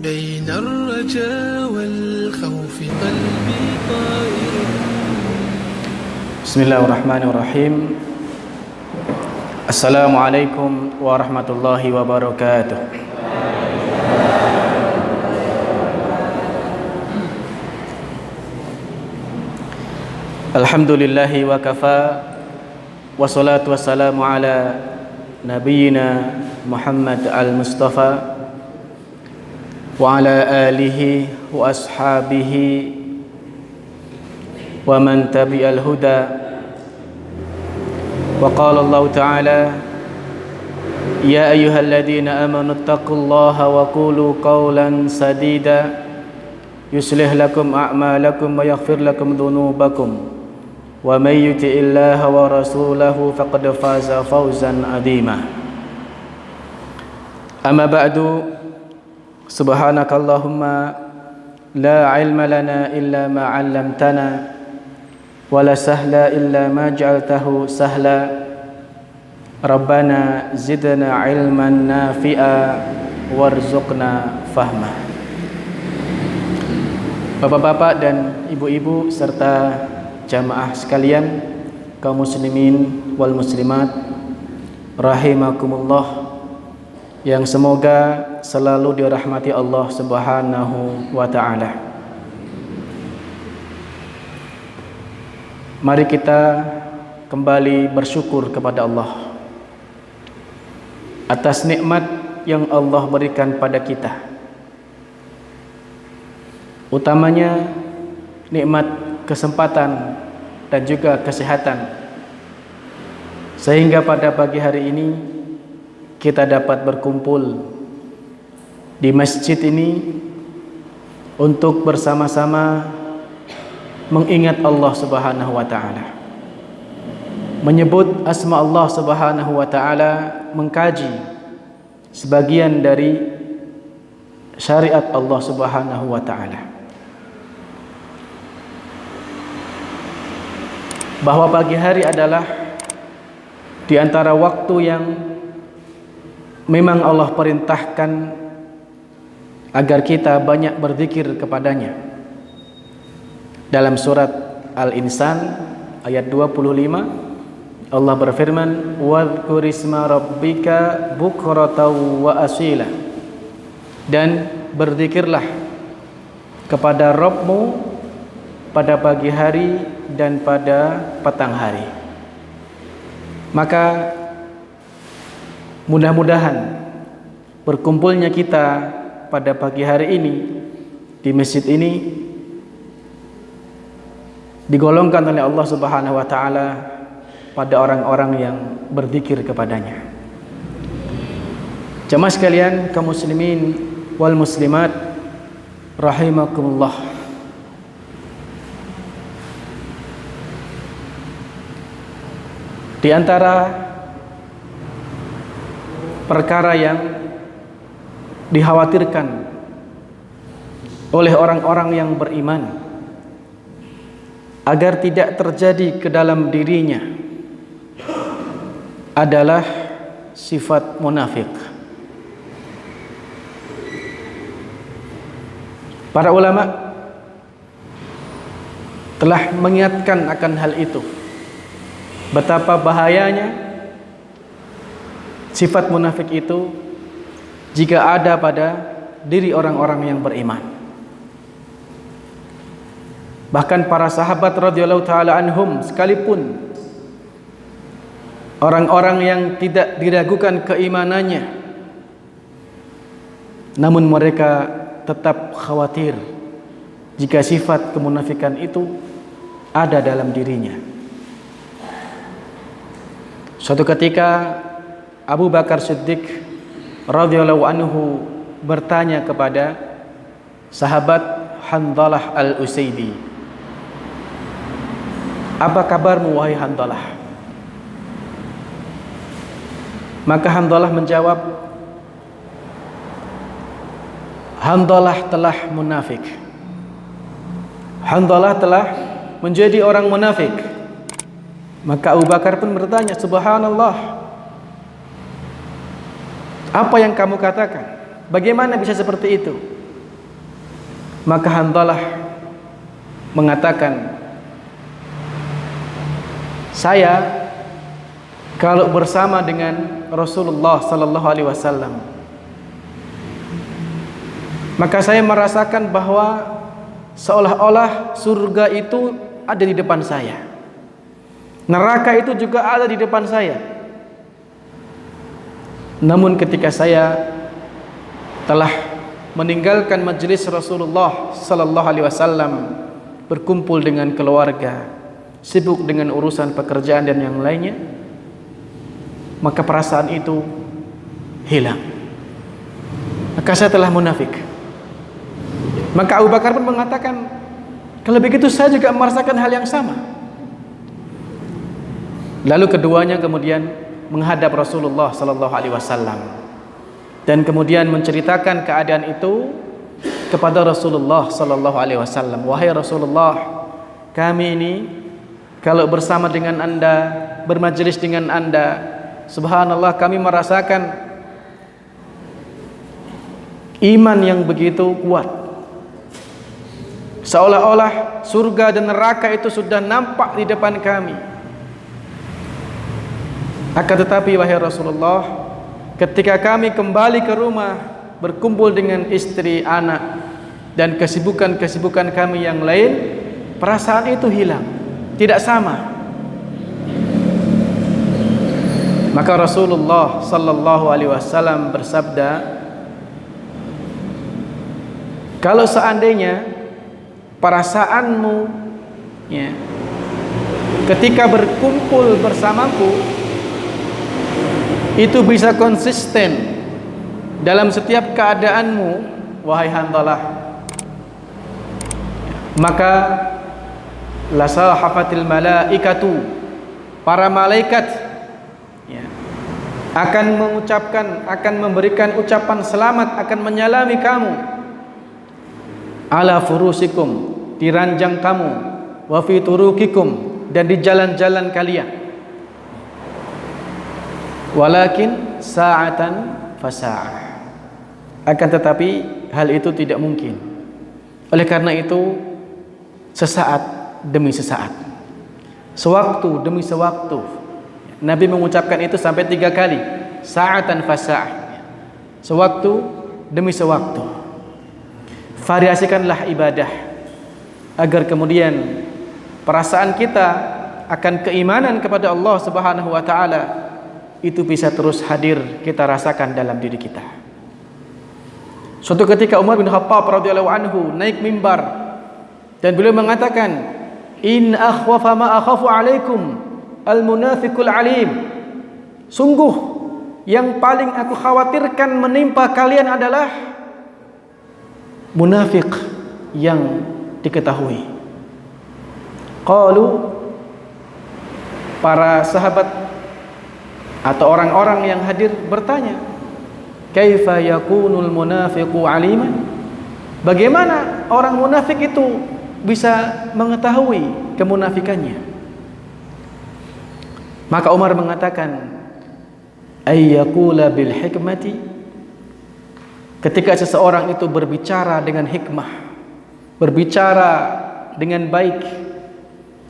بين الرجاء والخوف قلبي طائر. بسم الله الرحمن الرحيم. السلام عليكم ورحمة الله وبركاته. Alhamdulillahi wa kafa, wassalatu wassalamu ala nabiyyina Muhammad al-Mustafa wa ala alihi wa ashabihi wa man tabi'al huda. Wa qala Allah ta'ala, ya ayyuhalladzina amanu taqullaha wa qulu qawlan sadida yuslih lakum a'malakum wa yaghfir lakum dhunubakum wa may yuti'illaha wa rasulahu faqad faza fawzan 'azima. Amma ba'du, subhanakallahumma la 'ilma lana illa ma 'allamtana wa la sahla illa ma ja'altahu sahla. Rabbana zidna 'ilman nafi'a warzuqna fahma. Bapak-bapak dan ibu-ibu serta jamaah sekalian, kaum muslimin wal muslimat rahimakumullah, yang semoga selalu dirahmati Allah Subhanahu wa ta'ala. Mari kita kembali bersyukur kepada Allah atas nikmat yang Allah berikan pada kita, utamanya nikmat kesempatan dan juga kesehatan, sehingga pada pagi hari ini kita dapat berkumpul di masjid ini untuk bersama-sama mengingat Allah Subhanahu wa ta'ala, menyebut asma Allah Subhanahu wa ta'ala, mengkaji sebagian dari syariat Allah Subhanahu wa ta'ala. Bahwa pagi hari adalah di antara waktu yang memang Allah perintahkan agar kita banyak berzikir kepadanya. Dalam surat Al-Insan ayat 25, Allah berfirman, "Wadhkurisma rabbika bukratan wa asila." Dan berzikirlah kepada Rabbmu pada pagi hari dan pada petang hari. Maka mudah-mudahan berkumpulnya kita pada pagi hari ini di masjid ini digolongkan oleh Allah Subhanahu wa ta'ala pada orang-orang yang berzikir kepadanya. Jemaah sekalian, kaum muslimin wal muslimat rahimakumullah. Di antara perkara yang dikhawatirkan oleh orang-orang yang beriman agar tidak terjadi ke dalam dirinya adalah sifat munafik. Para ulama telah mengingatkan akan hal itu, betapa bahayanya sifat munafik itu jika ada pada diri orang-orang yang beriman. Bahkan para sahabat radhiyallahu ta'ala anhum sekalipun, orang-orang yang tidak diragukan keimanannya, namun mereka tetap khawatir jika sifat kemunafikan itu ada dalam dirinya. Suatu ketika Abu Bakar Siddiq radhiyallahu anhu bertanya kepada sahabat Handhalah al-Usaidi, "Apa kabarmu wahai Handhalah?" Maka Handhalah menjawab, "Handhalah telah munafik. Handhalah telah menjadi orang munafik." Maka Abu Bakar pun bertanya, "Subhanallah, apa yang kamu katakan? Bagaimana bisa seperti itu?" Maka Hanzalah mengatakan, saya kalau bersama dengan Rasulullah sallallahu alaihi wasallam, maka saya merasakan bahwa seolah-olah surga itu ada di depan saya, neraka itu juga ada di depan saya. Namun ketika saya telah meninggalkan majelis Rasulullah sallallahu alaihi wasallam, berkumpul dengan keluarga, sibuk dengan urusan pekerjaan dan yang lainnya, maka perasaan itu hilang. Maka saya telah munafik. Maka Abu Bakar pun mengatakan, kalau begitu saya juga merasakan hal yang sama. Lalu keduanya kemudian menghadap Rasulullah sallallahu alaihi wasallam dan kemudian menceritakan keadaan itu kepada Rasulullah sallallahu alaihi wasallam. Wahai Rasulullah, kami ini kalau bersama dengan Anda, bermajelis dengan Anda, subhanallah, kami merasakan iman yang begitu kuat. Seolah-olah surga dan neraka itu sudah nampak di depan kami. Akan tetapi wahai Rasulullah, ketika kami kembali ke rumah, berkumpul dengan istri, anak, dan kesibukan-kesibukan kami yang lain, perasaan itu hilang, tidak sama. Maka Rasulullah sallallahu alaihi wasallam bersabda, kalau seandainya perasaanmu ketika berkumpul bersamaku itu bisa konsisten dalam setiap keadaanmu, wahai Hanzalah, maka lasahafatil malaikatu, para malaikat akan mengucapkan, akan memberikan ucapan selamat, akan menyalami kamu ala furusikum, di ranjang kamu, wa fi turukikum, dan di jalan-jalan kalian. Walakin sa'atan fasa'ah, akan tetapi hal itu tidak mungkin. Oleh karena itu, sesaat demi sesaat, sewaktu demi sewaktu, Nabi mengucapkan itu sampai 3 kali, sa'atan fasa'ah, sewaktu demi sewaktu. Variasikanlah ibadah agar kemudian perasaan kita akan keimanan kepada Allah Subhanahu wa taala itu bisa terus hadir, kita rasakan dalam diri kita. Suatu ketika Umar bin Khattab radhiyallahu anhu naik mimbar dan beliau mengatakan, in akhwafa ma akhafu alaikum al-munafiqul alim, sungguh yang paling aku khawatirkan menimpa kalian adalah munafik yang diketahui. Qalu, para sahabat atau orang-orang yang hadir bertanya, kaifa yakunul munafiqu aliman, bagaimana orang munafik itu bisa mengetahui kemunafikannya? Maka Umar mengatakan, ayyaqula bil hikmati, ketika seseorang itu berbicara dengan hikmah, berbicara dengan baik,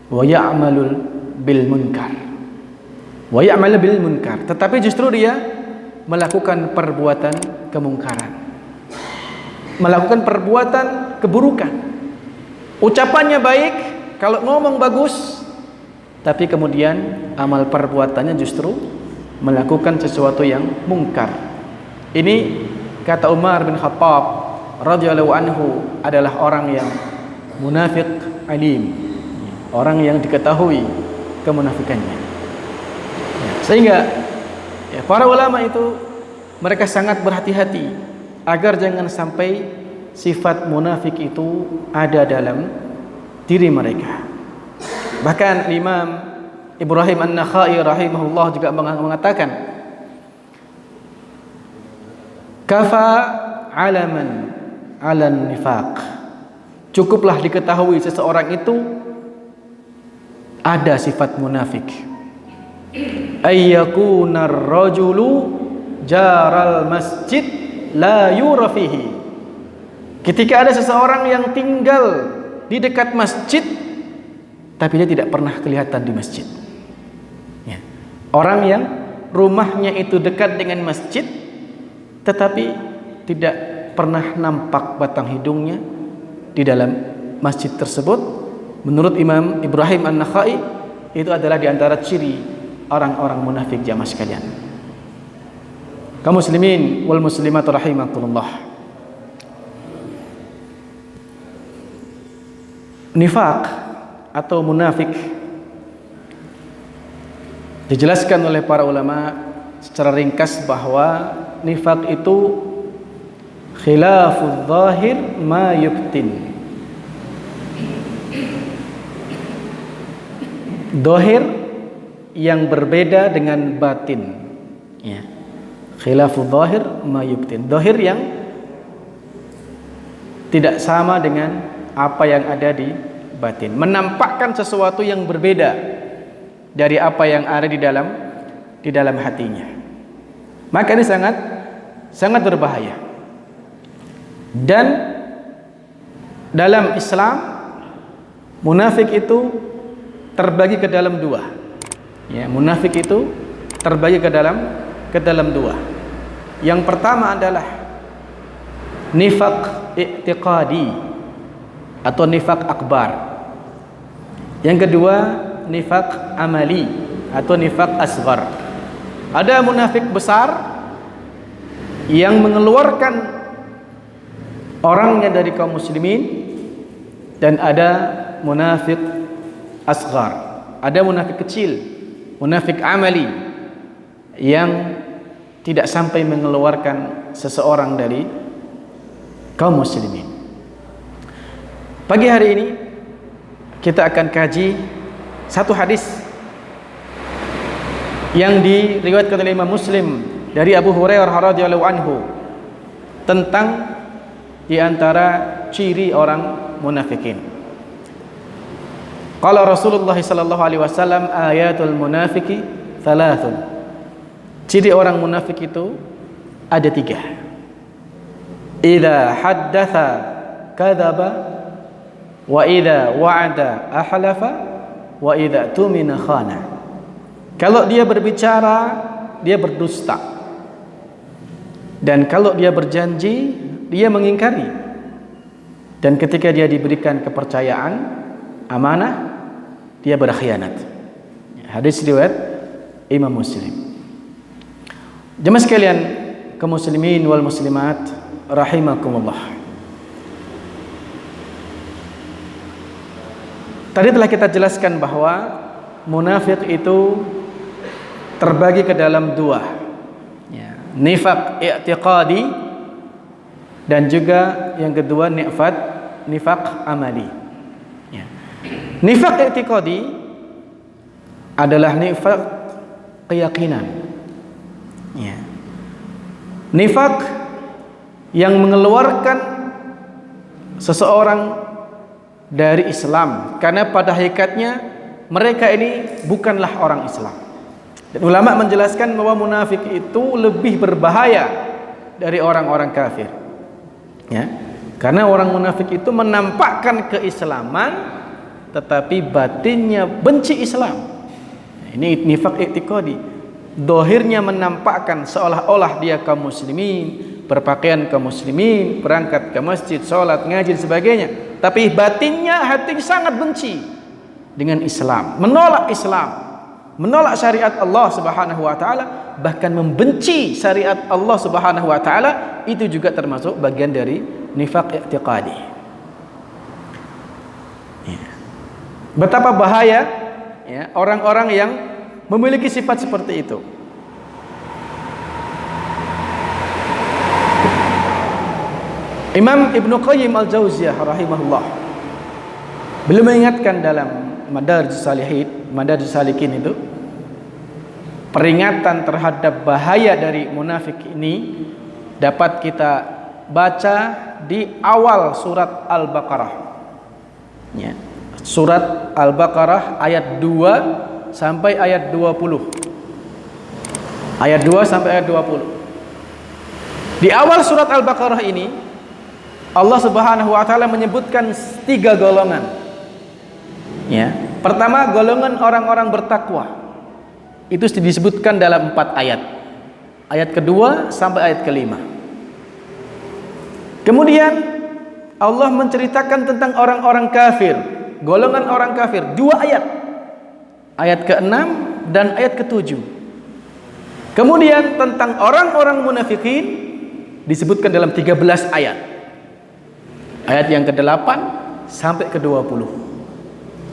wa ya'malul bil munkar, wa ya'mal bil munkar, tetapi justru dia melakukan perbuatan kemungkaran, melakukan perbuatan keburukan. Ucapannya baik, kalau ngomong bagus, tapi kemudian amal perbuatannya justru melakukan sesuatu yang mungkar. Ini kata Umar bin Khattab radhiyallahu anhu adalah orang yang munafik alim, orang yang diketahui kemunafikannya. Sehingga para ulama itu mereka sangat berhati-hati agar jangan sampai sifat munafik itu ada dalam diri mereka. Bahkan Imam Ibrahim An-Nakhai rahimahullah juga mengatakan, kafa alaman alan nifaq, cukuplah diketahui seseorang itu ada sifat munafik. Ayyakunar rajulu jaral masjid la yura fihi, Ketika ada seseorang yang tinggal di dekat masjid, tapi dia tidak pernah kelihatan di masjid. Ya. Orang yang rumahnya itu dekat dengan masjid, tetapi tidak pernah nampak batang hidungnya di dalam masjid tersebut, menurut Imam Ibrahim An-Nakhai, itu adalah di antara ciri orang-orang munafik jamaah sekalian. Kaum muslimin wal muslimat rahimakumullah. Nifaq atau munafik dijelaskan oleh para ulama secara ringkas bahwa nifaq itu khilaful zahir ma yubtin. Zahir yang berbeda dengan batin. Ya. Khilaful zahir ma yubtin. Zahir yang tidak sama dengan apa yang ada di batin, menampakkan sesuatu yang berbeda dari apa yang ada di dalam hatinya. Maka ini sangat berbahaya. Dan dalam Islam munafik itu terbagi ke dalam dua. Ya, munafik itu terbagi ke dalam dua. Yang pertama adalah nifaq i'tiqadi atau nifaq akbar. Yang kedua nifaq amali atau nifaq asghar. Ada munafik besar yang mengeluarkan orangnya dari kaum muslimin, dan ada munafik asghar. Ada munafik kecil, munafik amali, yang tidak sampai mengeluarkan seseorang dari kaum muslimin. Pagi hari ini kita akan kaji satu hadis yang diriwayatkan oleh Imam Muslim dari Abu Hurairah radhiyallahu anhu tentang di antara ciri orang munafikin. Qala Rasulullah sallallahu alaihi wasallam, ayatul munafiki thalathun. Ciri orang munafik itu ada 3. Idza haddatsa kadzaba, wa idza wa'ada ahlafa, wa idza tumina khana. Kalau dia berbicara, dia berdusta. Dan kalau dia berjanji, dia mengingkari. Dan ketika dia diberikan kepercayaan, amanah, dia berkhianat. Hadis riwayat Imam Muslim. Jemaah sekalian, kaum muslimin wal muslimat rahimakumullah. Tadi telah kita jelaskan bahwa munafik itu terbagi ke dalam 2. Ya, nifaq i'tiqadi dan juga yang kedua nifaq amali. Ya. Nifaq i'tiqadi adalah nifaq keyakinan. Ya. Nifaq yang mengeluarkan seseorang dari Islam, karena pada hakikatnya mereka ini bukanlah orang Islam. Dan ulama menjelaskan bahwa munafik itu lebih berbahaya dari orang-orang kafir. Ya, karena orang munafik itu menampakkan keislaman tetapi batinnya benci Islam. Ini nifaq i'tiqadi. Dohirnya menampakkan seolah-olah dia kaum muslimin, berpakaian kaum muslimin, berangkat ke masjid, sholat, ngaji dan sebagainya. Tapi batinnya hati sangat benci dengan Islam, menolak Islam, menolak syariat Allah Subhanahu wa taala, bahkan membenci syariat Allah Subhanahu wa taala. Itu juga termasuk bagian dari nifaq i'tiqadi. Ya. Betapa bahaya ya orang-orang yang memiliki sifat seperti itu. Imam Ibnu Qayyim Al-Jauziyah rahimahullah beliau mengingatkan dalam Madarijus Salikin itu, peringatan terhadap bahaya dari munafik ini dapat kita baca di awal surat Al-Baqarah. Ya. Surat Al-Baqarah ayat 2 sampai ayat 20. Ayat 2 sampai ayat 20. Di awal surat Al-Baqarah ini Allah Subhanahu wa taala menyebutkan 3 golongan. Ya. Pertama, golongan orang-orang bertakwa. Itu disebutkan dalam 4 ayat. Ayat kedua sampai ayat kelima. Kemudian Allah menceritakan tentang orang-orang kafir, golongan orang kafir, 2 ayat. Ayat ke-6 dan ayat ke-7. Kemudian tentang orang-orang munafikin disebutkan dalam 13 ayat. Ayat yang ke-8 sampai ke-20.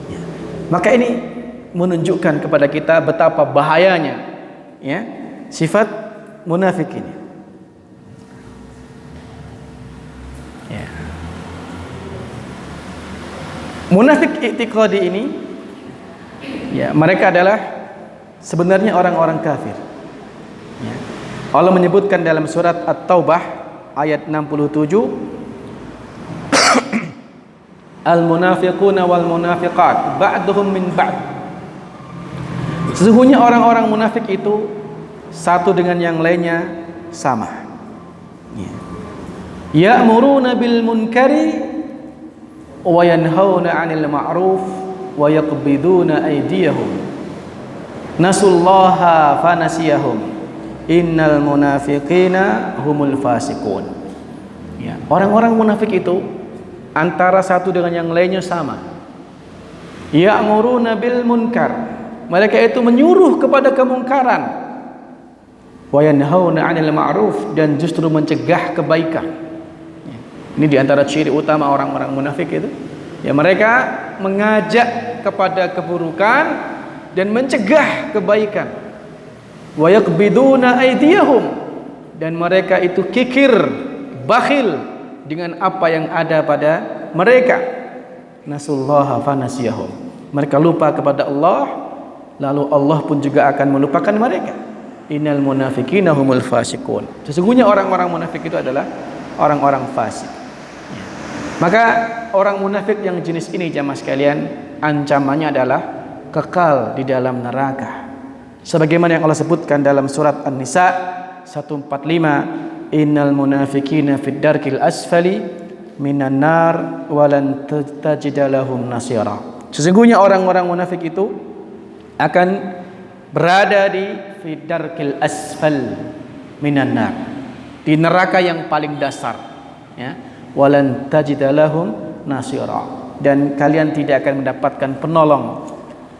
Ya. Maka ini menunjukkan kepada kita betapa bahayanya ya sifat munafik ini. Ya. Munafik i'tiqadi ini ya, mereka adalah sebenarnya orang-orang kafir. Ya. Allah menyebutkan dalam surat At-Taubah ayat 67, Al-munafiquna wal munafiqat ba'duhum min ba'd. Sesungguhnya orang-orang munafik itu satu dengan yang lainnya sama. Ya. Ya'muruna bil munkari wa yanhauna 'anil ma'ruf wa yaqbiduna aydiyahum. Nasullaha fanasiyahum. Innal munafiqina humul fasiqun. Ya, orang-orang munafik itu antara satu dengan yang lainnya sama. Ya'muruna bil munkar. Mereka itu menyuruh kepada kemungkaran. Wa yanhauna 'anil ma'ruf, dan justru mencegah kebaikan. Ini diantara ciri utama orang-orang munafik itu. Ya, mereka mengajak kepada keburukan dan mencegah kebaikan. Wa yaqbiduna aydiyahum, dan mereka itu kikir, bakhil dengan apa yang ada pada mereka. Nasullaha fanasiyahum. Mereka lupa kepada Allah, lalu Allah pun juga akan melupakan mereka. Innal munafiqina humul fasiqun. Sesungguhnya orang-orang munafik itu adalah orang-orang fasik. Ya. Maka orang munafik yang jenis ini jamaah sekalian, ancamannya adalah kekal di dalam neraka. Sebagaimana yang Allah sebutkan dalam surat An-Nisa 145, Innal munafiqina fid darkil asfali minan nar walan tajida lahum nasira. Sesungguhnya orang-orang munafik itu akan berada di fid darkil asfal minan nar, di neraka yang paling dasar ya. Walan tajida lahum nasira, dan kalian tidak akan mendapatkan penolong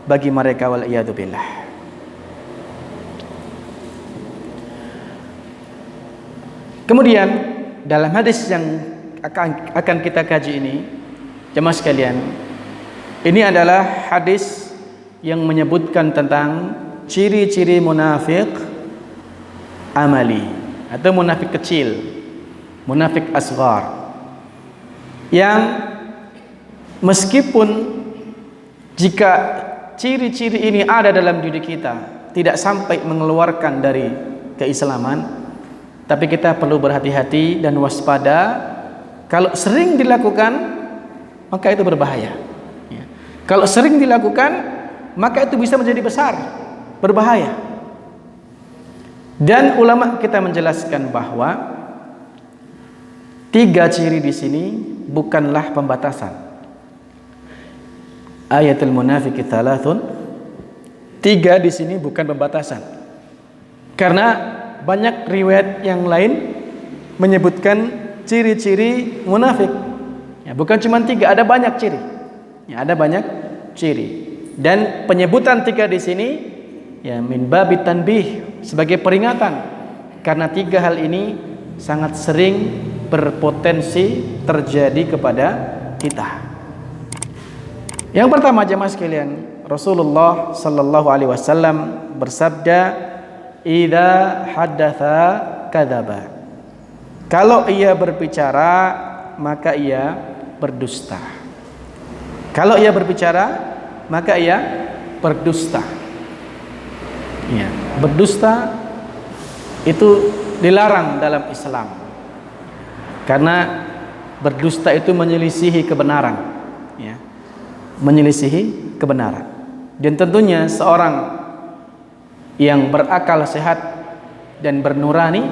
bagi mereka, wal iyadu billah. Kemudian dalam hadis yang akan kita kaji ini, jemaah sekalian, ini adalah hadis yang menyebutkan tentang ciri-ciri munafik amali atau munafik kecil, munafik asghar, yang meskipun jika ciri-ciri ini ada dalam diri kita tidak sampai mengeluarkan dari keislaman, tapi kita perlu berhati-hati dan waspada. Kalau sering dilakukan, maka itu berbahaya ya. Kalau sering dilakukan, maka itu bisa menjadi besar, berbahaya. Dan ulama kita menjelaskan bahwa 3 ciri di sini bukanlah pembatasan. Ayatul munafiqi thalathun, 3 di sini bukan pembatasan. Karena banyak riwayat yang lain menyebutkan ciri-ciri munafik. Ya, bukan cuma 3, ada banyak ciri. Ya, ada banyak ciri. Dan penyebutan 3 di sini ya min babit tanbih, sebagai peringatan, karena 3 hal ini sangat sering berpotensi terjadi kepada kita. Yang pertama jemaah sekalian, Rasulullah sallallahu alaihi wasallam bersabda, idza haddatsa kadzaba. Kalau ia berbicara, maka ia berdusta. Kalau ia berbicara, maka ia berdusta. Ya, berdusta itu dilarang dalam Islam. Karena berdusta itu menyelisihi kebenaran, ya. Menyelisihi kebenaran. Dan tentunya seorang yang berakal sehat dan bernurani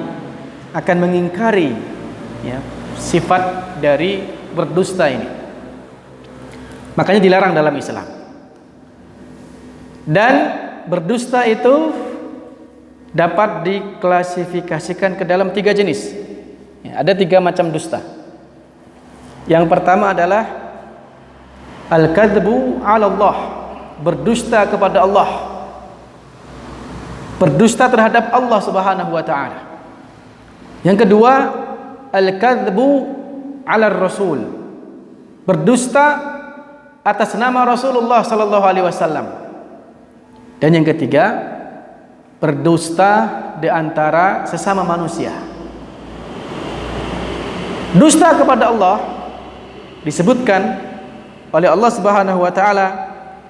akan mengingkari ya, sifat dari berdusta ini. Makanya dilarang dalam Islam. Dan berdusta itu dapat diklasifikasikan ke dalam 3 jenis. Ya, ada 3 macam dusta. Yang pertama adalah al-kadzbu 'ala Allah, berdusta kepada Allah, berdusta terhadap Allah Subhanahu wa taala. Yang kedua, al-kadzbu 'ala Rasul, berdusta atas nama Rasulullah sallallahu alaihi wasallam. Dan yang ketiga, berdusta di antara sesama manusia. Dusta kepada Allah disebutkan oleh Allah Subhanahu wa taala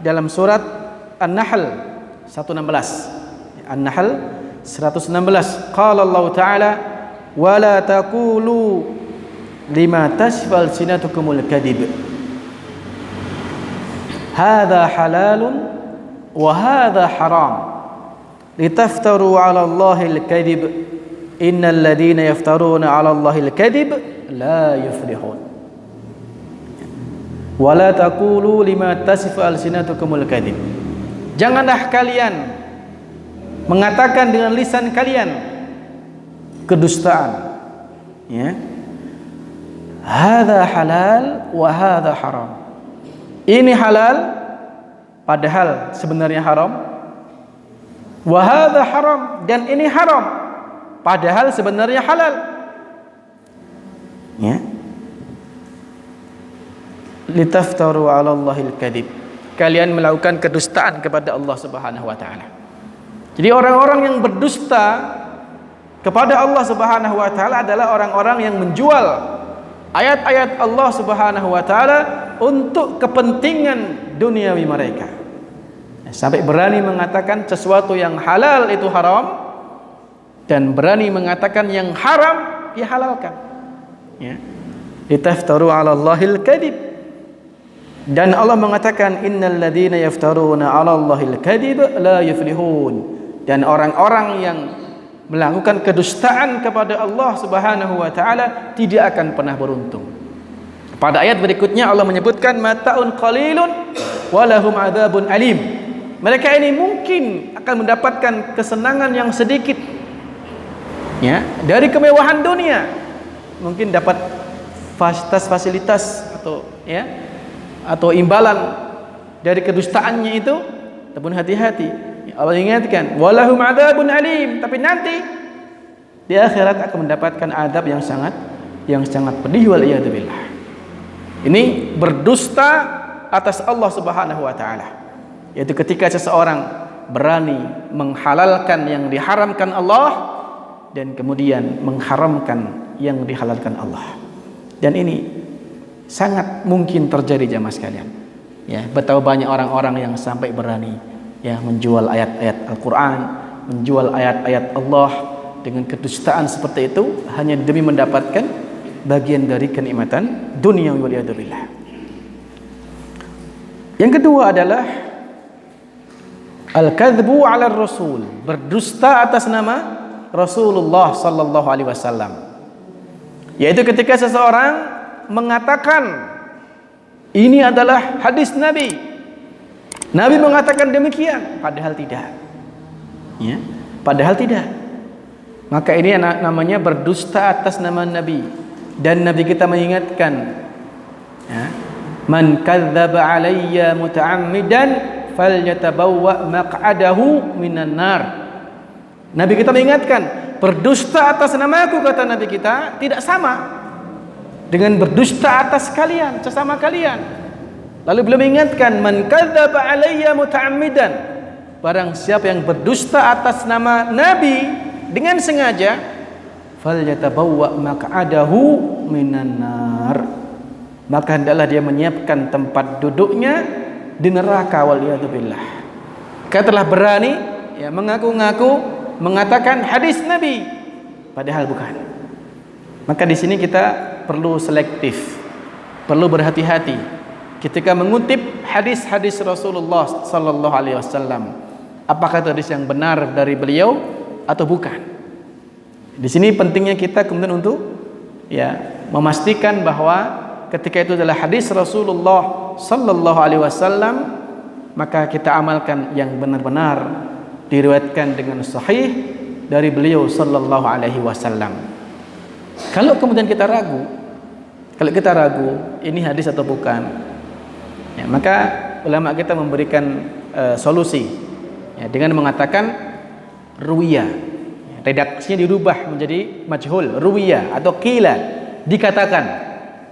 dalam surat An-Nahl 116. An-Nahl 116. Qala Allah taala wa la taqulu lima tashfal sinatukumul kadhib. Hadza halalun wa hadza haram litaftaru 'ala Allahil kadhib. Innal ladzina yaftaruna 'ala Allahil kadhib la yuflihun. Wala taqulu lima tasifu alsinatukumul kadhib. Janganlah kalian mengatakan dengan lisan kalian kedustaan. Ya. Hadza halal wa hadza haram. Ini halal padahal sebenarnya haram. Wa hadza haram, dan ini haram padahal sebenarnya halal. Ya. Litaftaru 'ala Allahil kadhib. Kalian melakukan kedustaan kepada Allah Subhanahu wa taala. Jadi orang-orang yang berdusta kepada Allah Subhanahu wa taala adalah orang-orang yang menjual ayat-ayat Allah Subhanahu wa taala untuk kepentingan duniawi mereka. Sampai berani mengatakan sesuatu yang halal itu haram dan berani mengatakan yang haram dihalalkan. Ya. Litaftaru 'ala Allahil kadhib. Dan Allah mengatakan innal ladzina yaftaruna 'ala Allahil kadhib la yuflihun. Dan orang-orang yang melakukan kedustaan kepada Allah Subhanahu wa taala tidak akan pernah beruntung. Pada ayat berikutnya Allah menyebutkan mata'un qalilun wa lahum 'adzabun alim. Mereka ini mungkin akan mendapatkan kesenangan yang sedikit. Ya, dari kemewahan dunia. Mungkin dapat fasilitas atau atau imbalan dari kedustaannya itu, tapi hati-hati. Allah ingatkan, walahum adzabun alim, tapi nanti di akhirat akan mendapatkan azab yang sangat pedih wal iyad billah. Ini berdusta atas Allah Subhanahu wa taala. Yaitu ketika seseorang berani menghalalkan yang diharamkan Allah dan kemudian mengharamkan yang dihalalkan Allah. Dan ini sangat mungkin terjadi jamaah sekalian. Ya, betapa banyak orang-orang yang sampai berani menjual ayat-ayat Al-Qur'an, menjual ayat-ayat Allah dengan kedustaan seperti itu hanya demi mendapatkan bagian dari kenikmatan dunia wal iyad billah. Yang kedua adalah al-kadzbu 'ala Rasul, berdusta atas nama Rasulullah sallallahu alaihi wasallam. Yaitu ketika seseorang mengatakan ini adalah hadis Nabi. Nabi mengatakan demikian, padahal tidak. Ya, padahal tidak. Maka ini namanya berdusta atas nama Nabi. Dan Nabi kita mengingatkan, man kadzdzaba 'alayya muta'ammidan falyatabawwa maq'adahu minan nar. Nabi kita mengingatkan, berdusta atas namaku, kata Nabi kita, tidak sama dengan berdusta atas kalian, sesama kalian. Lalu beliau mengingatkan, man kadzdzaba 'alayya muta'ammidan, barang siapa yang berdusta atas nama Nabi dengan sengaja, falyatabawwa maq'adahu minan nar, maka hendaklah dia menyiapkan tempat duduknya di neraka wal iyad billah. Kita telah berani mengaku-ngaku mengatakan hadis Nabi padahal bukan. Maka di sini kita perlu selektif, perlu berhati-hati ketika mengutip hadis-hadis Rasulullah sallallahu alaihi wasallam. Apakah itu hadis yang benar dari beliau atau bukan? Di sini pentingnya kita kemudian untuk memastikan bahwa ketika itu adalah hadis Rasulullah sallallahu alaihi wasallam, maka kita amalkan yang benar-benar diriwayatkan dengan sahih dari beliau sallallahu alaihi wasallam. Kalau kemudian kita ragu, ini hadis atau bukan, ya, maka ulama kita memberikan solusi, ya, dengan mengatakan ruwiya. Redaksinya dirubah menjadi majhul, ruwiya atau qila, dikatakan.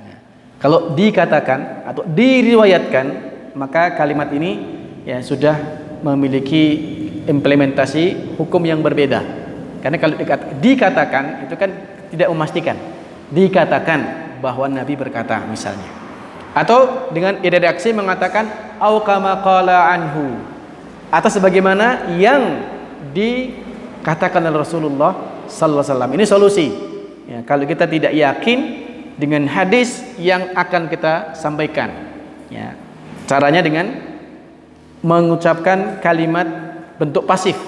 Ya, kalau dikatakan atau diriwayatkan, maka kalimat ini ya sudah memiliki implementasi hukum yang berbeda. Karena kalau dikatakan itu kan tidak memastikan. Dikatakan bahwa Nabi berkata misalnya. Atau dengan redaksi mengatakan au kama qala anhu, atau sebagaimana yang dikatakan oleh Rasulullah sallallahu alaihi wasallam. Ini solusi. Ya, kalau kita tidak yakin dengan hadis yang akan kita sampaikan. Ya, caranya dengan mengucapkan kalimat bentuk pasif,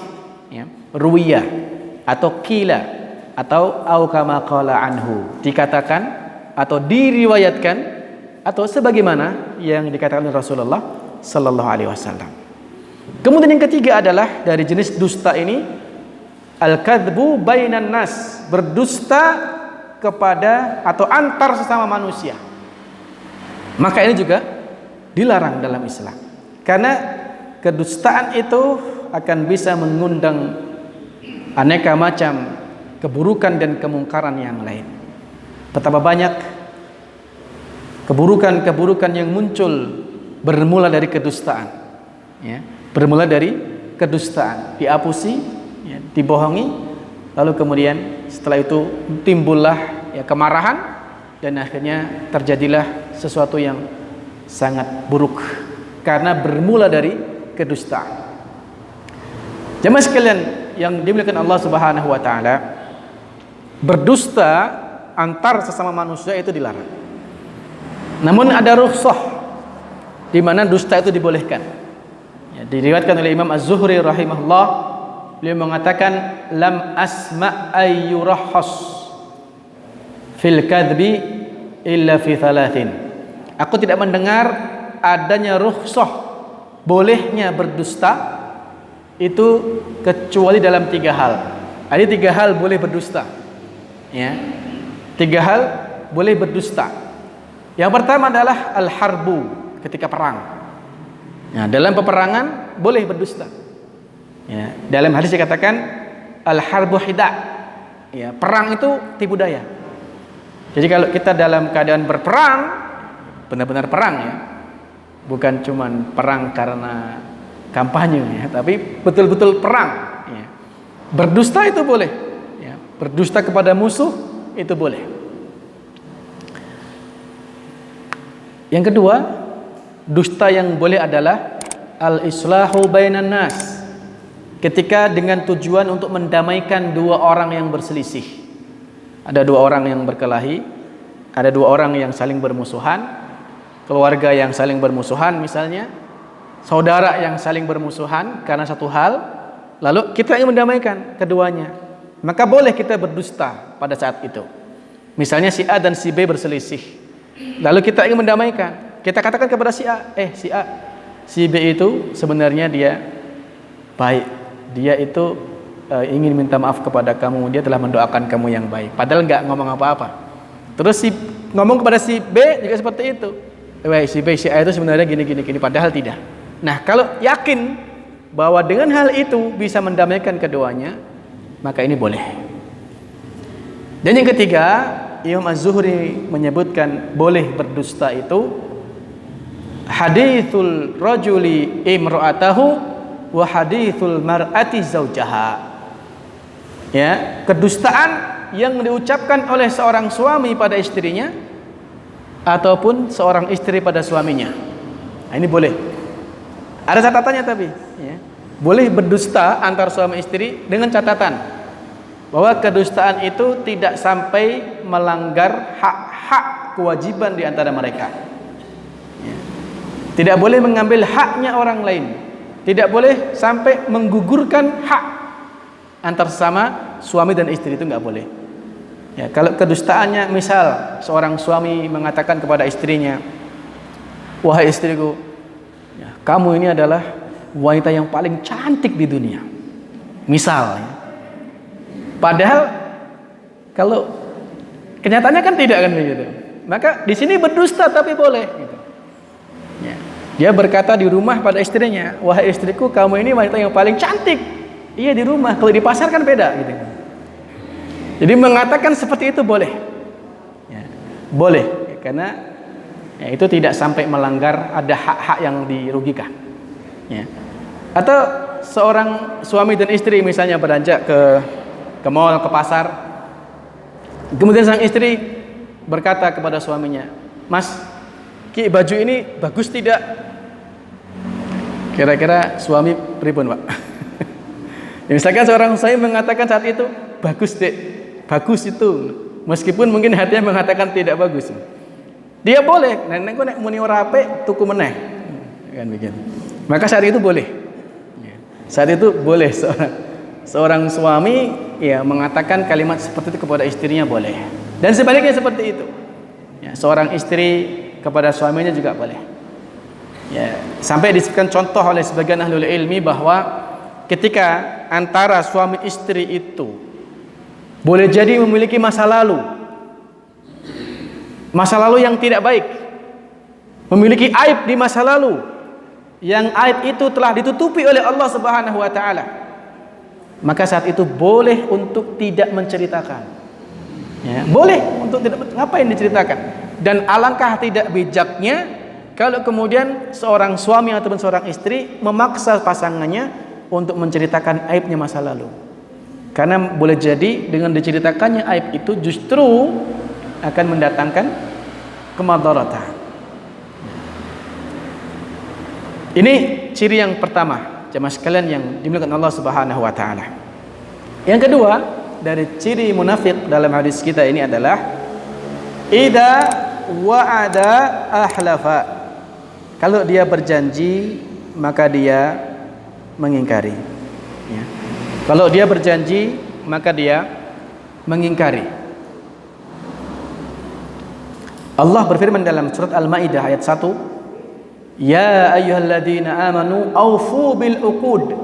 ya, ruwiyah atau qila atau au kama qala anhu, dikatakan atau diriwayatkan atau sebagaimana yang dikatakan oleh Rasulullah sallallahu alaihi wasallam. Kemudian yang ketiga adalah dari jenis dusta ini al-kadzbu bainan nas, berdusta kepada atau antar sesama manusia. Maka ini juga dilarang dalam Islam. Karena kedustaan itu akan bisa mengundang aneka macam keburukan dan kemungkaran yang lain. Betapa banyak keburukan-keburukan yang muncul bermula dari kedustaan, ya, bermula dari kedustaan, diapusi, ya, dibohongi, lalu kemudian setelah itu timbullah ya kemarahan dan akhirnya terjadilah sesuatu yang sangat buruk karena bermula dari kedustaan. Jemaah sekalian yang dimuliakan Allah Subhanahu wa taala, berdusta antar sesama manusia itu dilarang. Namun ada rukhsah di mana dusta itu dibolehkan. Ya, diriwayatkan oleh Imam Az-Zuhri rahimahullah, beliau mengatakan lam asma ayyurahhas fil kadhbi illa fi thalathin. Aku tidak mendengar adanya rukhsah bolehnya berdusta itu kecuali dalam 3 hal. Ada 3 hal boleh berdusta. Ya. 3 hal boleh berdusta. Yang pertama adalah al-harbu, ketika perang. Ya, dalam peperangan boleh berdusta. Ya, dalam hadis dikatakan al-harbu hida. Ya, perang itu tipu daya. Jadi kalau kita dalam keadaan berperang, benar-benar perang, ya. Bukan cuman perang karena kampanye, ya, tapi betul-betul perang, ya. Berdusta itu boleh, ya. Berdusta kepada musuh itu boleh. Yang kedua, dusta yang boleh adalah al-islahu bainan nas, ketika dengan tujuan untuk mendamaikan 2 orang yang berselisih. Ada 2 orang yang berkelahi, ada 2 orang yang saling bermusuhan, keluarga yang saling bermusuhan misalnya, saudara yang saling bermusuhan karena satu hal, lalu kita ingin mendamaikan keduanya, maka boleh kita berdusta pada saat itu. Misalnya si A dan si B berselisih, lalu kita ingin mendamaikan, kita katakan kepada si A, si B itu sebenarnya dia baik, dia itu ingin minta maaf kepada kamu, dia telah mendoakan kamu yang baik, padahal nggak ngomong apa-apa. Terus si ngomong kepada si B juga seperti itu, si B, si A itu sebenarnya gini, padahal tidak. Nah, kalau yakin bahwa dengan hal itu bisa mendamaikan keduanya, maka ini boleh. Dan yang ketiga, Imam Az-Zuhri menyebutkan boleh berdusta itu hadithul rajuli imra'atahu wa hadithul mar'ati zaujaha. Ya, kedustaan yang diucapkan oleh seorang suami pada istrinya ataupun seorang istri pada suaminya. Nah, ini boleh. Ada catatannya tapi, ya. Boleh berdusta antar suami istri dengan catatan bahwa kedustaan itu tidak sampai melanggar hak-hak kewajiban di antara mereka. Ya. Tidak boleh mengambil haknya orang lain. Tidak boleh sampai menggugurkan hak antar sesama suami dan istri, itu nggak boleh. Ya, kalau kedustaannya, misal seorang suami mengatakan kepada istrinya, wahai istriku, ya, kamu ini adalah wanita yang paling cantik di dunia. Misal, ya. Padahal kalau kenyataannya kan tidak kan begitu. Maka di sini berdusta tapi boleh. Gitu. Ya. Dia berkata di rumah pada istrinya, wahai istriku, kamu ini wanita yang paling cantik. Iya di rumah, kalau di pasar kan beda. Gitu. Jadi mengatakan seperti itu boleh, ya, boleh, ya, karena ya, itu tidak sampai melanggar ada hak-hak yang dirugikan. Ya. Atau seorang suami dan istri misalnya beranjak ke mall, ke pasar, kemudian sang istri berkata kepada suaminya, Mas, Ki, baju ini bagus tidak? Kira-kira suami pripun, Pak? Ya, misalkan seorang suami mengatakan saat itu, bagus dek, bagus itu, meskipun mungkin hatinya mengatakan tidak bagus, dia boleh. Nenek nek muni ora apik tuku meneh, kan begitu. Maka saat itu boleh. Saat itu boleh seorang suami ya mengatakan kalimat seperti itu kepada istrinya boleh. Dan sebaliknya seperti itu. Ya, seorang istri kepada suaminya juga boleh. Ya, sampai disebutkan contoh oleh sebagian ahlul ilmi bahwa ketika antara suami istri itu boleh jadi memiliki masa lalu yang tidak baik, memiliki aib di masa lalu, yang aib itu telah ditutupi oleh Allah Subhanahu wa taala, maka saat itu boleh untuk tidak menceritakan. Ya, boleh untuk tidak, ngapain diceritakan? Dan alangkah tidak bijaknya kalau kemudian seorang suami ataupun seorang istri memaksa pasangannya untuk menceritakan aibnya masa lalu. Karena boleh jadi dengan diceritakannya aib itu justru akan mendatangkan kemadharatan. Ini ciri yang pertama, jemaah sekalian yang dimuliakan Allah Subhanahu wa taala. Yang kedua, dari ciri munafik dalam hadis kita ini adalah idza wa'ada ahlafa. Kalau dia berjanji maka dia mengingkari. Ya. Kalau dia berjanji maka dia mengingkari. Allah berfirman dalam surat Al-Maidah ayat 1, ya ayyuhalladzina amanu aufu bil uqud.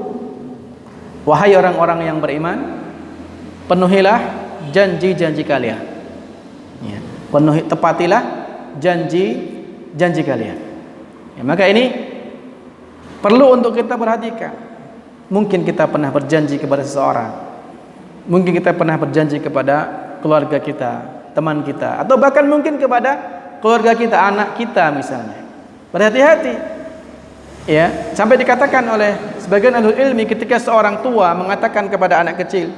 Wahai orang-orang yang beriman, penuhilah janji-janji kalian. Ya, tepatilah janji kalian. Ya, maka ini perlu untuk kita perhatikan. Mungkin kita pernah berjanji kepada seseorang, mungkin kita pernah berjanji kepada keluarga kita, teman kita, atau bahkan mungkin kepada keluarga kita, anak kita misalnya. Berhati-hati, ya, sampai dikatakan oleh sebagian ahlul ilmi ketika seorang tua mengatakan kepada anak kecil,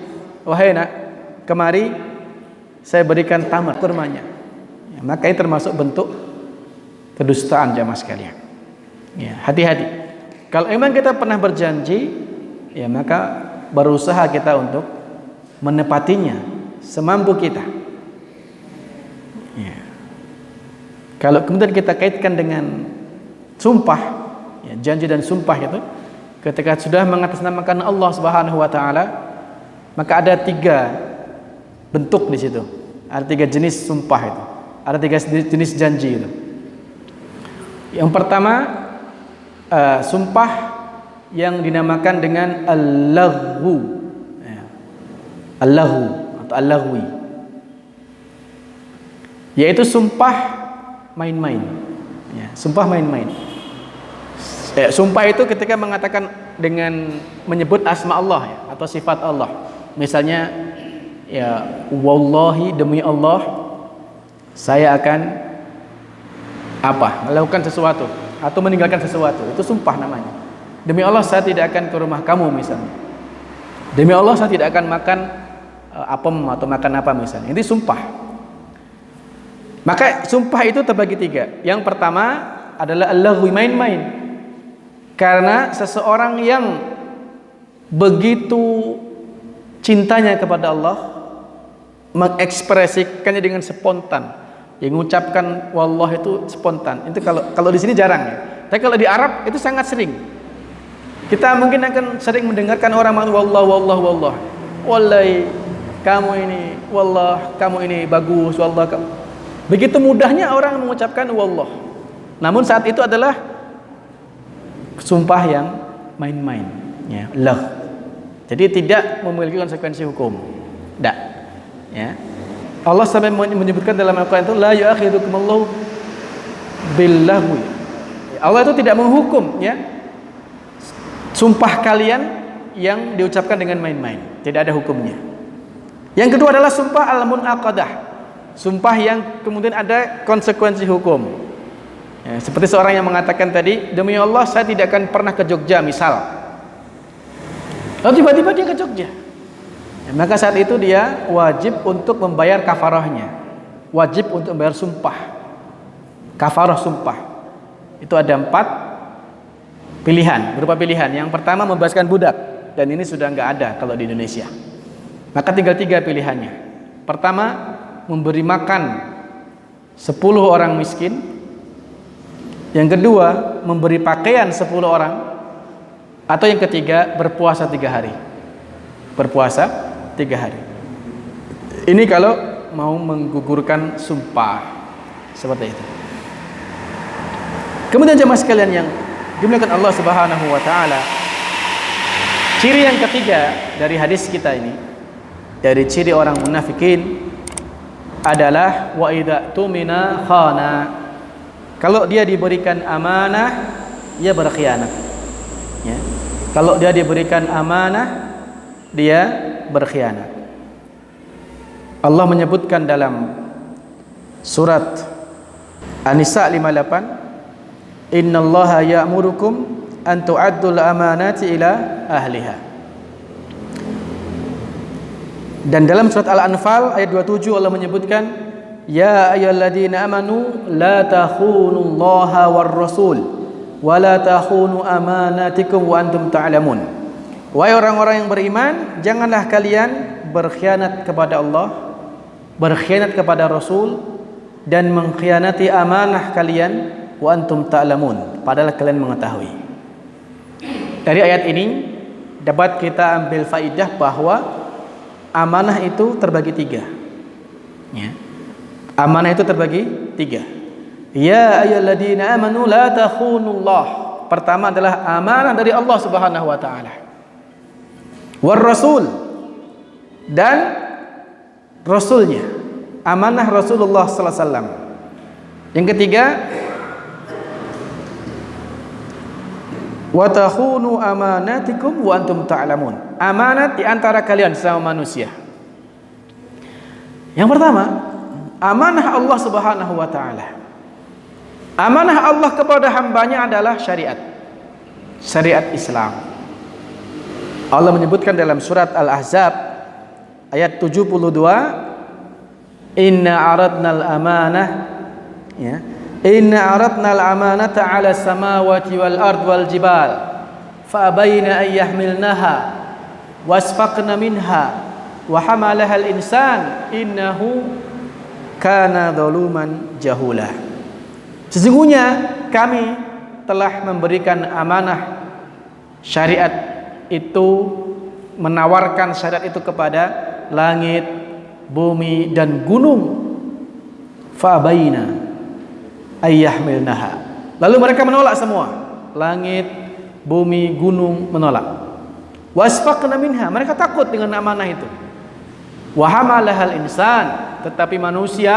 wahai nak, kemari saya berikan tamar kurmanya, ya, maka ini termasuk bentuk kedustaan jamaah sekalian. Ya, hati-hati. Kalau memang kita pernah berjanji, ya maka berusaha kita untuk menepatinya semampu kita. Ya. Kalau kemudian kita kaitkan dengan sumpah, ya, janji dan sumpah itu, ketika sudah mengatasnamakan Allah Subhanahu wa taala, maka ada 3 bentuk di situ. Ada 3 jenis sumpah itu. Ada 3 jenis janji itu. Yang pertama, sumpah yang dinamakan dengan al-laghwu, ya. Al-laghwu atau al-laghwi, yaitu sumpah main-main, ya, sumpah main-main. Ya, sumpah itu ketika mengatakan dengan menyebut asma Allah, ya, atau sifat Allah. Misalnya, ya, wallahi, demi Allah saya akan melakukan sesuatu atau meninggalkan sesuatu. Itu sumpah namanya. Demi Allah saya tidak akan ke rumah kamu misalnya. Demi Allah saya tidak akan makan apem atau makan apa misalnya. Ini sumpah. Maka sumpah itu terbagi 3. Yang pertama adalah al-laghwi, main-main. Karena seseorang yang begitu cintanya kepada Allah mengekspresikannya dengan spontan. Yang mengucapkan wallah itu spontan. Itu kalau di sini jarang, ya. Tapi kalau di Arab itu sangat sering. Kita mungkin akan sering mendengarkan orang mengatakan wallah, wallahi, kamu ini wallah, kamu ini bagus, wallah. Begitu mudahnya orang mengucapkan wallah. Namun saat itu adalah sumpah yang main-main, ya, lah. Jadi tidak memiliki konsekuensi hukum. Tidak. Ya. Allah sampai menyebutkan dalam Al-Quran itu la yu'akhidukumullahu billahwi. Allah itu tidak menghukum, ya, sumpah kalian yang diucapkan dengan main-main. Tidak ada hukumnya. Yang kedua adalah sumpah al-munaqadah, sumpah yang kemudian ada konsekuensi hukum, ya, seperti seorang yang mengatakan tadi, demi Allah saya tidak akan pernah ke Jogja misal, lalu tiba-tiba dia ke Jogja, ya, maka saat itu dia wajib untuk membayar kafarahnya, wajib untuk membayar sumpah, kafarah sumpah. Itu ada 4 pilihan, berupa pilihan. Yang pertama membebaskan budak, dan ini sudah nggak ada kalau di Indonesia. Maka tinggal 3 pilihannya. Pertama, memberi makan 10 orang miskin. Yang kedua, memberi pakaian 10 orang. Atau yang ketiga, berpuasa 3 hari. Berpuasa 3 hari. Ini kalau mau menggugurkan sumpah seperti itu. Kemudian jemaah sekalian yang dimuliakan Allah Subhanahu wa taala, ciri yang ketiga dari hadis kita ini, dari ciri orang munafikin adalah wa idza tumina khana. Kalau dia diberikan amanah, ia berkhianat. Ya. Kalau dia diberikan amanah, dia berkhianat. Allah menyebutkan dalam surat An-Nisa 58, innallaha ya'murukum an tu'addul amanati ila ahliha. Dan dalam surat Al-Anfal ayat 27 Allah menyebutkan, ya ayyuhalladzina amanu la takhunullaha war rasul wa la takhunu amanatikum wa antum ta'lamun. Wahai orang-orang yang beriman, janganlah kalian berkhianat kepada Allah, berkhianat kepada Rasul, dan mengkhianati amanah kalian, wa antum ta'lamun, padahal kalian mengetahui. Dari ayat ini dapat kita ambil faidah bahwa amanah itu terbagi 3. Ya. Amanah itu terbagi 3. Ya ayyuhalladzina amanu la takhunullah. Pertama adalah amanah dari Allah Subhanahu wa taala. War rasul, dan rasulnya, amanah Rasulullah sallallahu alaihi wasallam. Yang ketiga, wa takhunu amanatikum wa antum ta'lamun. Amanat di antara kalian sesama manusia. Yang pertama, amanah Allah Subhanahu wa taala. Amanah Allah kepada hambanya adalah syariat. Syariat Islam. Allah menyebutkan dalam surat Al-Ahzab ayat 72, inna aradnal amanah, ya, inna aradnal amanata ala samawati wal ard wal jibal fa abayna an yahmilnaha wasfaqna minha wa hamalaha al insan innahu kana zaluman jahula. Sesungguhnya kami telah memberikan amanah syariat itu, menawarkan syariat itu kepada langit, bumi, dan gunung. Fa abayna ayyahmilnaha. Lalu mereka menolak semua. Langit, bumi, gunung menolak. Wasfaqna minha, mereka takut dengan amanah itu. Wa hamalahal insan, tetapi manusia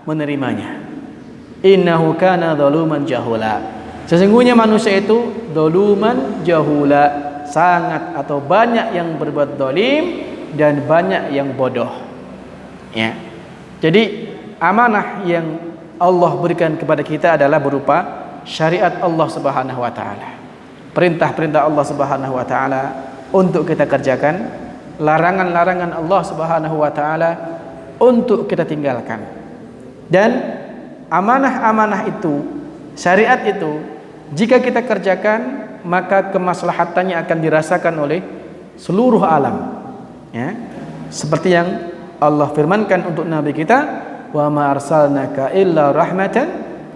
menerimanya. Innahu kana zaluman jahula. Sesungguhnya manusia itu zaluman jahula, sangat atau banyak yang berbuat zalim dan banyak yang bodoh. Ya. Jadi amanah yang Allah berikan kepada kita adalah berupa syariat Allah Subhanahu wa taala. Perintah-perintah Allah Subhanahu wa taala untuk kita kerjakan, larangan-larangan Allah Subhanahu wa taala untuk kita tinggalkan. Dan amanah-amanah itu, syariat itu, jika kita kerjakan, maka kemaslahatannya akan dirasakan oleh seluruh alam. Ya. Seperti yang Allah firmankan untuk Nabi kita, wa ma arsalnaka illa rahmatan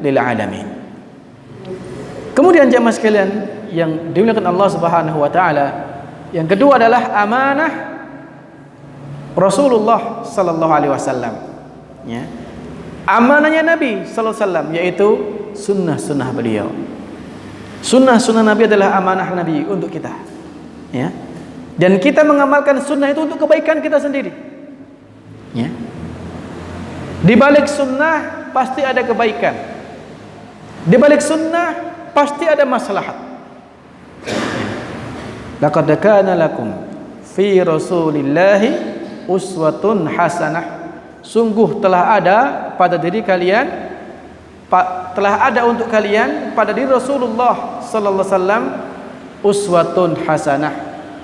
lil alamin. Kemudian jemaah sekalian yang dimuliakan Allah Subhanahu wa taala, yang kedua adalah amanah Rasulullah sallallahu alaihi wasallam. Ya. Amanahnya Nabi sallallahu alaihi wasallam yaitu sunnah-sunnah beliau. Sunnah-sunnah Nabi adalah amanah Nabi untuk kita. Ya. Dan kita mengamalkan sunnah itu untuk kebaikan kita sendiri. Ya. Di balik sunnah pasti ada kebaikan. Di balik sunnah pasti ada maslahat. Laqad kana lakum fi Rasulillahi uswatun hasanah. Sungguh telah ada pada diri kalian, telah ada untuk kalian pada diri Rasulullah sallallahu alaihi wasallam uswatun hasanah,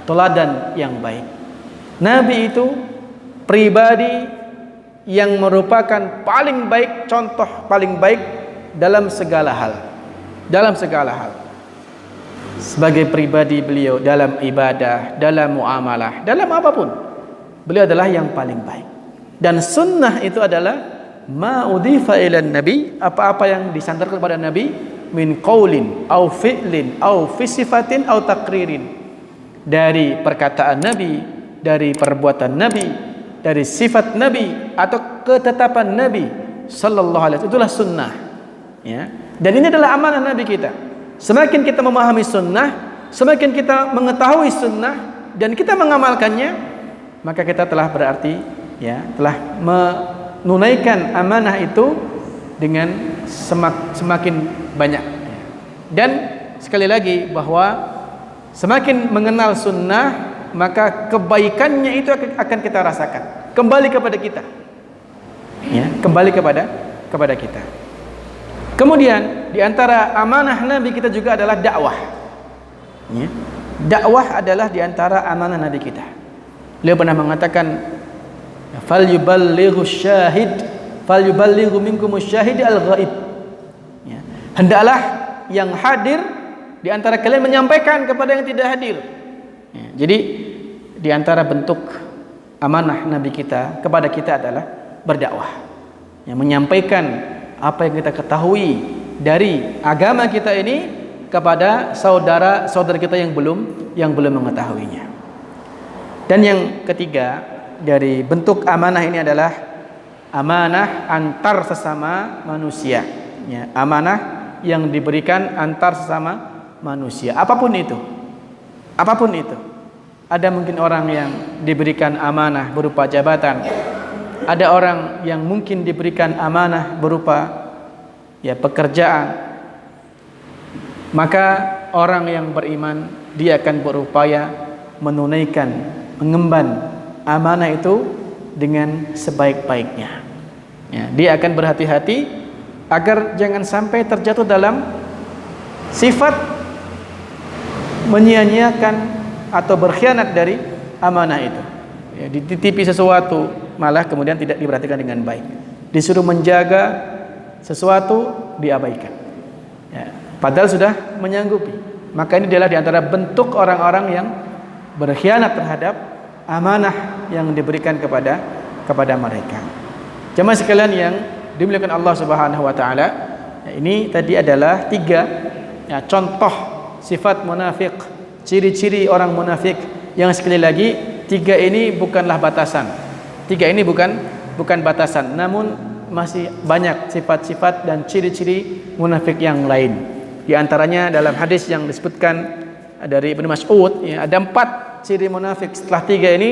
teladan yang baik. Nabi itu pribadi yang merupakan paling baik, contoh paling baik dalam segala hal. Dalam segala hal. Sebagai pribadi beliau dalam ibadah, dalam muamalah, dalam apapun, beliau adalah yang paling baik. Dan sunnah itu adalah ma udhifa ilan nabi, apa-apa yang disandarkan kepada Nabi min qaulin au fi'lin au fi sifatin au taqririn, dari perkataan Nabi, dari perbuatan Nabi, dari sifat Nabi atau ketetapan Nabi sallallahu alaihi wasallam. Itulah sunnah. Ya. Dan ini adalah amanah Nabi kita. Semakin kita memahami sunnah, semakin kita mengetahui sunnah dan kita mengamalkannya, maka kita telah berarti ya, telah menunaikan amanah itu dengan semakin banyak. Dan sekali lagi bahwa semakin mengenal sunnah, maka kebaikannya itu akan kita rasakan. Kembali kepada kita. Ya, kembali kepada kita. Kemudian di antara amanah Nabi kita juga adalah dakwah. Ya. Dakwah adalah di antara amanah Nabi kita. Beliau pernah mengatakan, "Falyuballighu syahid, falyuballighu minkum syahid al-ghaib." Ya. Hendaklah yang hadir di antara kalian menyampaikan kepada yang tidak hadir. Ya. Jadi di antara bentuk amanah Nabi kita kepada kita adalah berdakwah. Ya, menyampaikan apa yang kita ketahui dari agama kita ini kepada saudara-saudara kita yang belum mengetahuinya. Dan yang ketiga dari bentuk amanah ini adalah amanah antar sesama manusia. Ya, amanah yang diberikan antar sesama manusia. Apapun itu. Apapun itu. Ada mungkin orang yang diberikan amanah berupa jabatan. Ada orang yang mungkin diberikan amanah berupa ya pekerjaan. Maka orang yang beriman dia akan berupaya menunaikan, mengemban amanah itu dengan sebaik-baiknya. Ya, dia akan berhati-hati agar jangan sampai terjatuh dalam sifat menyia-nyiakan atau berkhianat dari amanah itu. Ya, dititipi sesuatu malah kemudian tidak diperhatikan dengan baik. Disuruh menjaga sesuatu diabaikan. Ya, padahal sudah menyanggupi. Maka ini adalah di antara bentuk orang-orang yang berkhianat terhadap amanah yang diberikan kepada mereka. Jemaah sekalian yang dimuliakan Allah Subhanahu wa taala, ya, ini tadi adalah 3 ya, contoh sifat munafik, ciri-ciri orang munafik yang sekali lagi 3 ini bukanlah batasan. 3 ini bukan batasan, namun masih banyak sifat-sifat dan ciri-ciri munafik yang lain. Di antaranya dalam hadis yang disebutkan dari Ibnu Mas'ud, ya, ada 4 ciri munafik. Setelah 3 ini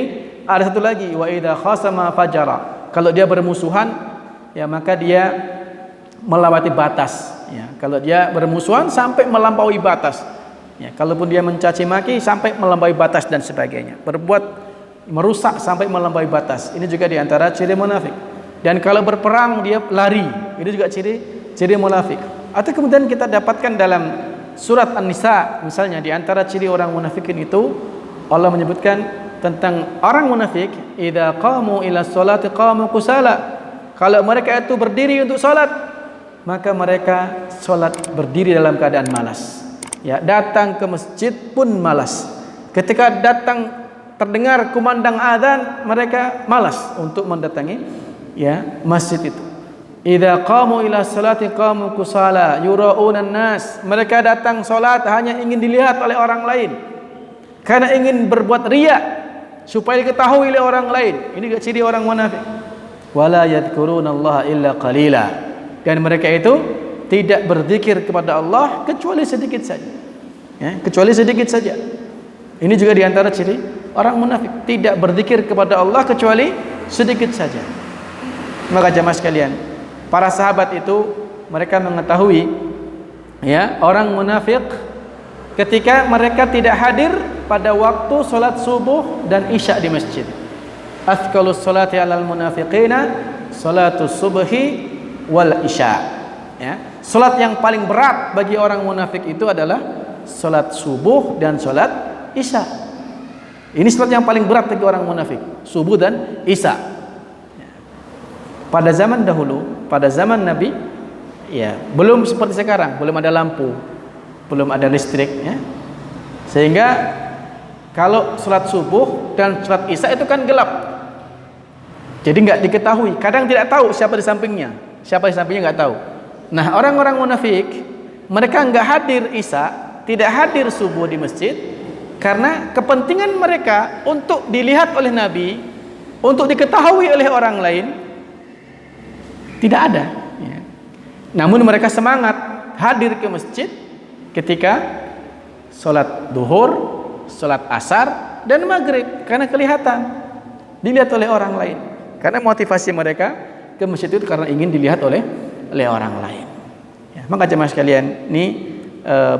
ada satu lagi, wa idza khasama fajara. Kalau dia bermusuhan, ya maka dia melewati batas. Ya, kalau dia bermusuhan sampai melampaui batas. Ya, kalaupun dia mencaci maki sampai melampaui batas dan sebagainya. Berbuat merusak sampai melampaui batas. Ini juga di antara ciri munafik. Dan kalau berperang dia lari. Ini juga ciri munafik. Atau kemudian kita dapatkan dalam surat An-Nisa misalnya, di antara ciri orang munafikin itu Allah menyebutkan tentang orang munafik, idza qamu ila sholati qamu kusala. Kalau mereka itu berdiri untuk salat, maka mereka salat berdiri dalam keadaan malas. Ya, datang ke masjid pun malas. Ketika datang terdengar kumandang azan, mereka malas untuk mendatangi ya masjid itu. Idza qamu ila salati qamu kusala yura'una nas. Mereka datang salat hanya ingin dilihat oleh orang lain. Karena ingin berbuat riya, supaya diketahui oleh orang lain. Ini ciri orang munafik. Wala yadhkurunallaha illa qalila. Dan mereka itu tidak berzikir kepada Allah kecuali sedikit saja. Ya, kecuali sedikit saja. Ini juga diantara ciri orang munafik, tidak berzikir kepada Allah kecuali sedikit saja. Maka jamaah sekalian, para sahabat itu mereka mengetahui ya, orang munafik ketika mereka tidak hadir pada waktu salat subuh dan isya di masjid. Athqalus salati 'alal munafiqina salatus subhi wal isya. Ya, salat yang paling berat bagi orang munafik itu adalah salat subuh dan salat isya. Ini salat yang paling berat bagi orang munafik, subuh dan isya. Pada zaman dahulu, pada zaman Nabi, ya, belum seperti sekarang, belum ada lampu, belum ada listrik, ya. Sehingga kalau salat subuh dan salat isya itu kan gelap. Jadi nggak diketahui, kadang tidak tahu siapa di sampingnya nggak tahu. Nah, orang-orang munafik mereka nggak hadir isya, tidak hadir subuh di masjid karena kepentingan mereka untuk dilihat oleh Nabi, untuk diketahui oleh orang lain tidak ada. Ya. Namun mereka semangat hadir ke masjid ketika sholat duhur, sholat asar dan maghrib karena kelihatan dilihat oleh orang lain. Karena motivasi mereka ke masjid itu karena ingin dilihat oleh orang lain. Ya, maka jemaah sekalian, ini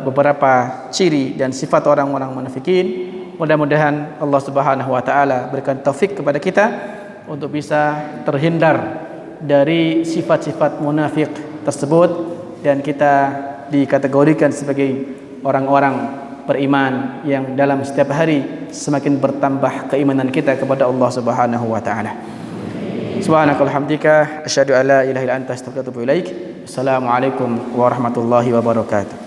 beberapa ciri dan sifat orang-orang munafikin. Mudah-mudahan Allah Subhanahu wa taala berikan taufik kepada kita untuk bisa terhindar dari sifat-sifat munafik tersebut dan kita dikategorikan sebagai orang-orang beriman yang dalam setiap hari semakin bertambah keimanan kita kepada Allah Subhanahu wa taala. Subhanakallahumma hamdika asyhadu an la ilaha illa anta astaghfiruka wa atubu ilaik. Assalamualaikum warahmatullahi wabarakatuh.